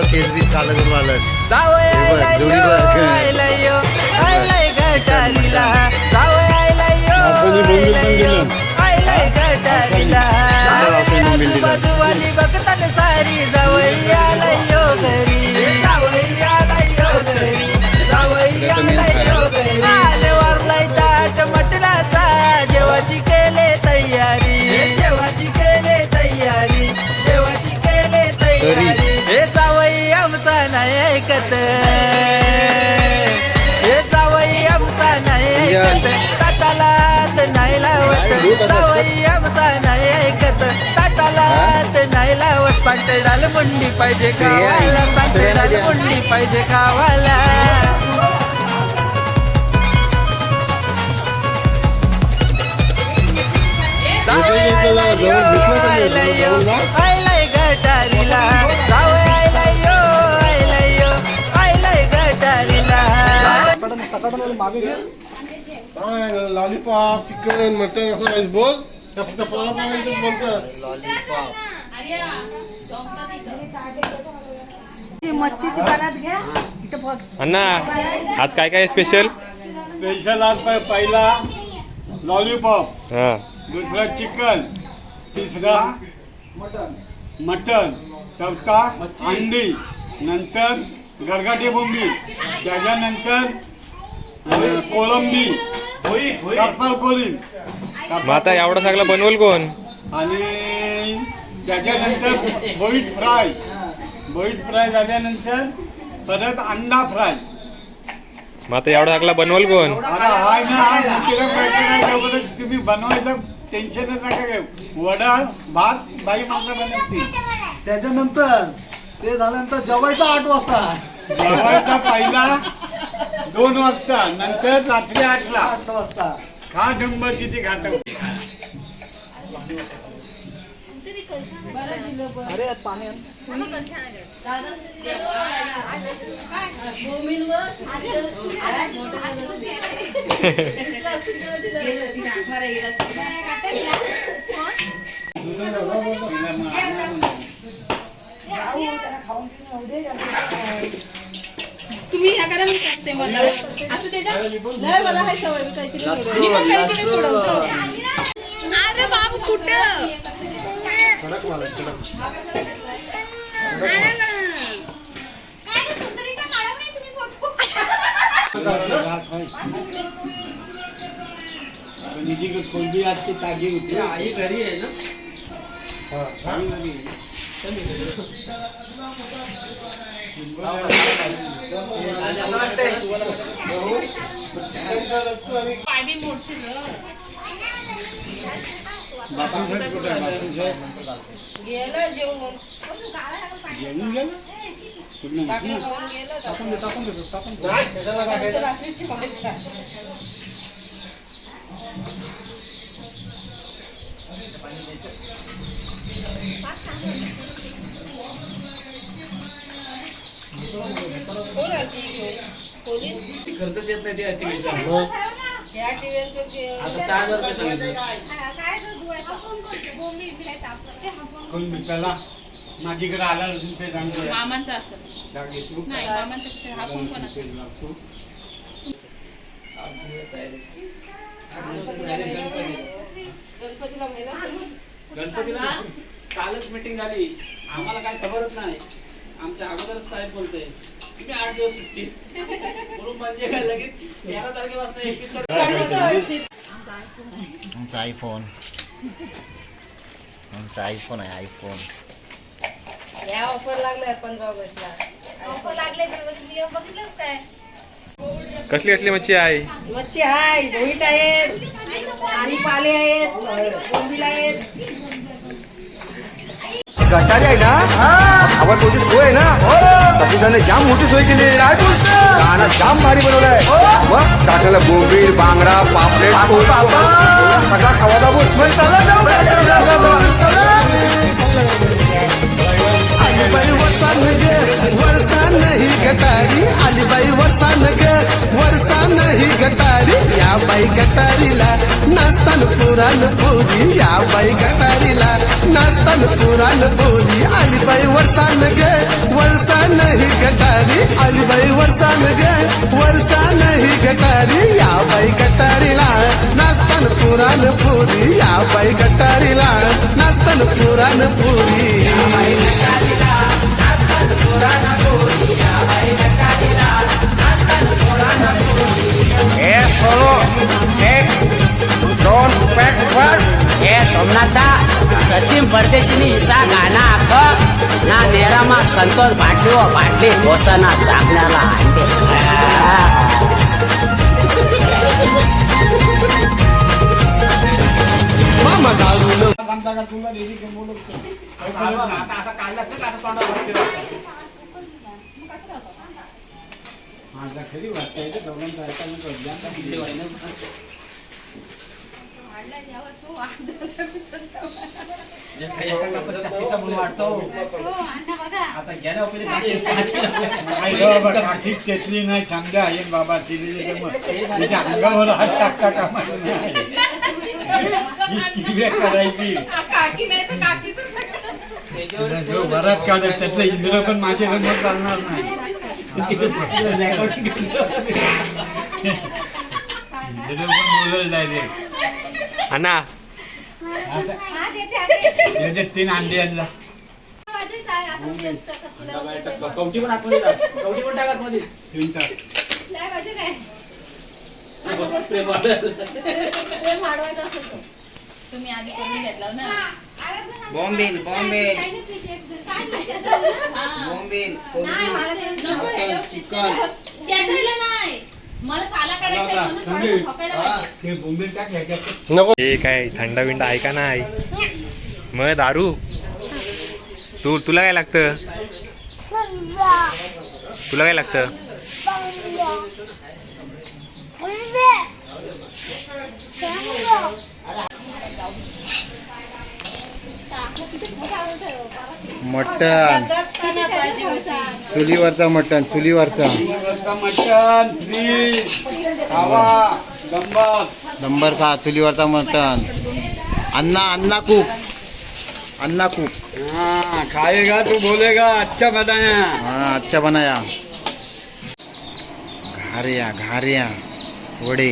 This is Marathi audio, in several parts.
केस बी काला करून आलं जावई आयलायो आयलाय गटारीला जावई आयलायो आयलाय गटारीला आजूबाजूवाली बघतात सारी जावई आलायो घरी जावई आलायो घरी जावई आलायो घरी आले वारलाय ताट मटणाचा जेवाची केले तयारी जेवाची केले तयारी जेवाची केले तयारी हे जावई आमचा नाही ऐकत हे जावई आमचा नाही ऐकत ताटाला नाही लावत जावई आमचा नाही ऐकत ताटाला नाही लावत सांटेडाल मुंडी पाहिजे गावाला सांटेडाल मुंडी पाहिजे गावाला आयलाय गटारीला जावई आयलायो आयलायो आयलाय गटारीला लॉलीपॉप चिकन मटन असं काहीच बोल फक्त पोळापोळांचंच बोलतं लॉलीपॉप मच्छीची बनात घ्या इथं बघ अण्णा आज काय काय स्पेशल स्पेशल आज पहिला लॉलीपॉप, हा दुसरा चिकन, तिसरा मटन, चौथा अंडी, नंतर गरगाटी बोंबी, त्याच्यानंतर कोलंबी, कप्पल कोळी. मग आता एवढा सगळा बनवल कोण आणि त्याच्यानंतर बोईट फ्राय झाल्यानंतर परत अंडा फ्राय. मग आता एवढा सगळा बनवल कोण अरे हाय ना तुम्ही बनवायचं टेन्शनच नका घेऊ. वडा भात बाई माणसं बनवते. त्याच्यानंतर ते झाल्यानंतर जेवायचं 8 वाजता. जेवायचा पहिला 2 वाजता, नंतर रात्री 8ला 8 वाजता खा जंबर किती खाता. अरे पाणी आण. तुम्ही ह्या करा मी करते मला असं ते नाही मला हाय सवय विकायची मी पण काहीच नाही सोडवतो. अरे बाबू कुठं कडक मला कडक कोणती आजची ताजी होती. आई घरी आहे ना. गेलं जेवून रात्रीची व्हायचं. खर्च देत नाही त्या टीव्हीचा. या टीव्हीचं आता 6,000 रुपये सांगितले. चला माझीकडे आला ते सांगतो. मामांचा असेल नाही मामांचा हा कोण कोणाचा गणपतीला महिना गणपतीला कालच मीटिंग झाली. आम्हाला काय खबरच नाही. आमच्या अगोदर साहेब बोलतोय तुम्ही 8 दिवस सुट्टी म्हणून म्हणजे काय लगेच 11 तारखेपासून 21 आमचा आयफोन आहे आयफोन. या ऑफर लागलाय 15 ऑगस्टला. ऑफर लागले बघितलंच काय. कसली कसली मच्छी आहे मच्छी आहे भोईट आहेत आणि पाले आहेत बोंबील आहेत. गटारी आहे ना आपण तुझी सोय आहे ना सतीशाने जाम मोठी सोय केली. काय बोलतो गाणं जाम भारी बनवलाय. मग टाकलेला बोंबील बांगडा पापलेट सगळा खावा दाबून अलीबाई वरसान ग वरसा नाही गटारी. अलीबाई वरसान ग वरसा नाही गटारी. या बाई गटारीला नाचतान पुराण पोरी. या बाई गटारीला नाचतान पुराण पोरी. अलीबाई वरसान ग वरसा पुराण पुरी या बाई गटारीला नाचतान पुराण पुरी सोमनाथा सचिन परदेशीनी इसा गाणा आख ना नेरामा संतोष बाटली व बाटली घोषणा चाकण्याला मामा दारू माझा खरी वाटतंय ते दोघांचं ऐकायला वाढला जेव्हा तो वाढला वाटतो हो अण्णा बघा आता गेल्या नाही ग बाबा काकीच चेतली नाही चांगल्या आहे बाबा तिने तिच्या अंगावर हात टाकता कामा नाही ही करायची काकी नाही तर काकीच सगळं तिला जो भरात काढत त्यातलं इंद्र पण माझ्या समोर चालणार नाही इंद्र पण बोलल डायरेक्ट अण्णा हा देते आगे त्याच्यात 3 अंडे आणला वाजेच आहे असं केलं कसलं कवटी पण आतमध्ये टाक. कवटी पण टाक आतमध्ये. 3 टाक काय वाजे काय प्रेम प्रेम वाढवायचं असेल तर तुम्ही आधी करून घेतला ना बॉम्बेल बॉम्बेल बॉम्बेल मटन चिकन त्याच्याला नाही मला साला काढायचा आहे म्हणून थोडं ठोकायला पाहिजे. ते बोंबील टाक ह्याच्यात नको हे काय थंड बिंड ऐका नाही मग दारू तुला काय लागतं तुला काय लागतं मटन चुलीवरचा मटन चुलीवरचा मटन फ्री खावा गंमत नंबर 6 चुलीवरचा मटन अन्ना कुक हाँ खाएगा तू बोलेगा अच्छा बनाया हाँ अच्छा बनाया घारिया वडे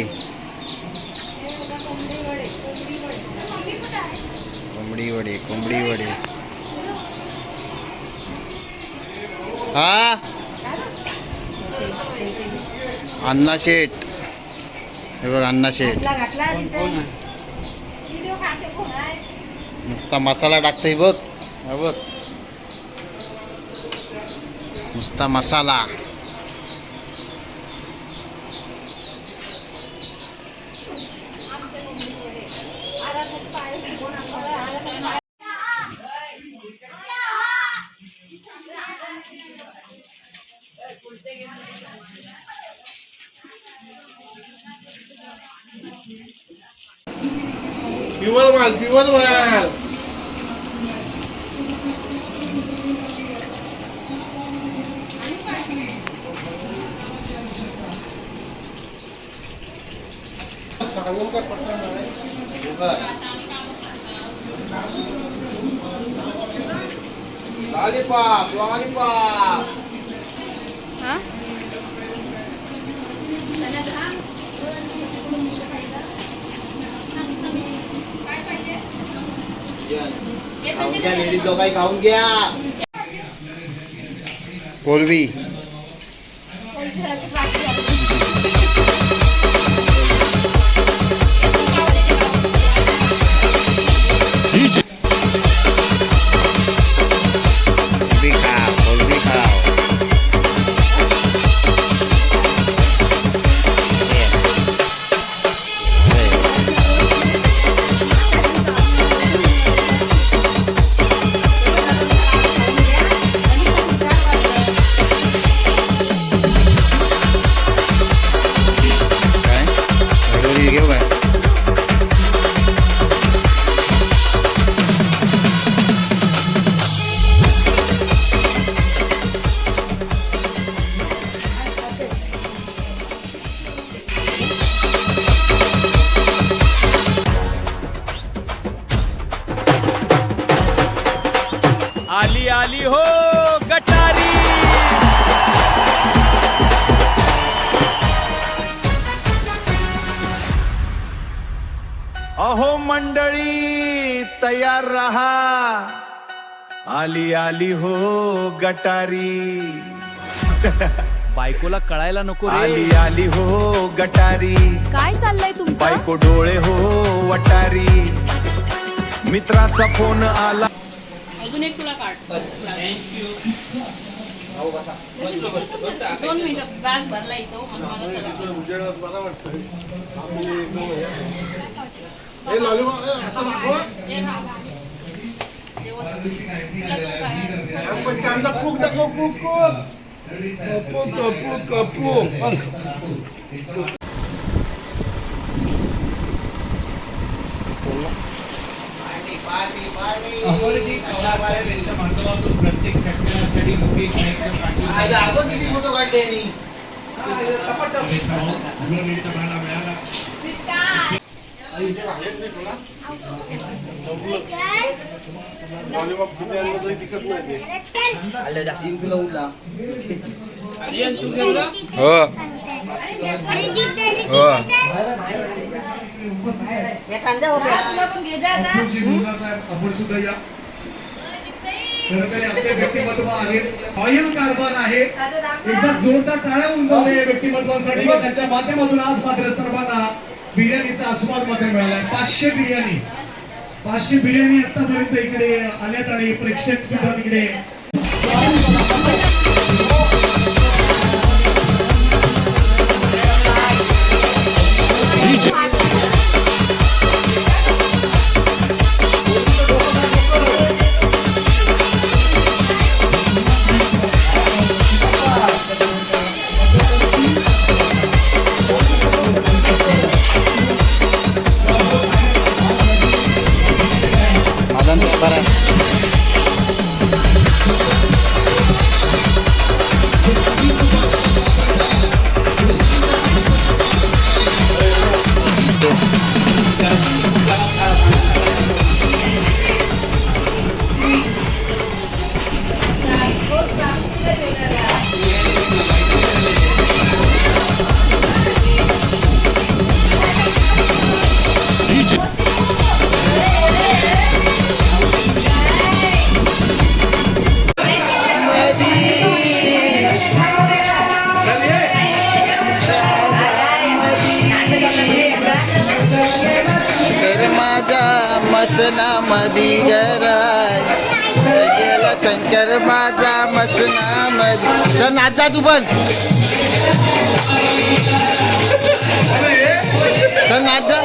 कोंबडी वडे हा अण्णा शेठ हे बघ अण्णा शेठ नुसता मसाला टाकतोय बघ हा बघ नुसता मसाला प्युअर माल सांगून काय पटकन लॉलीपॉप हा खाऊन घ्या लेडीज दोघाही खाऊन घ्या कोलबी कोलबी खाओ आली आली हो गटारी बायकोला कळायला नको रे. आली आली हो गटारी काय चाललंय तुमचं बायको डोळे हो वटारी मित्राचा फोन आला अजून एक तुला काढ. थँक्यू. 2 मिनिटं बॅग भरला येतो मला चला. उजेडात बरं वाटतंय. आम्ही एकदम हे लालू बा, असं दाखव. हे हा. देवा. तुला तो काय? आपण कांदा पूक दाखव, पूक प्रत्येक शेतकऱ्यासाठी मुकेश लॉलीपॉप किती आणलं तरी टिकत नाही ते. आर्यन, तू जेवला? हो हो तुला पण घे जा आता. आपण सुद्धा या खरंतर असे व्यक्तिमत्व आहेत ऑइल कारभार आहे एकदा जोरदार टाळ्या उंचावल्या या व्यक्तिमत्वांसाठी त्यांच्या माध्यमातून आज मात्र सर्वांना बिर्याणीचा आस्वाद मात्र मिळालाय. 500 बिर्याणी आतापर्यंत इकडे आल्यात आणि प्रेक्षक सुद्धा तिकडे मसना मधी गराय गेला शंकर माझा मसना मधी सर नाचा तू पण सर नाचा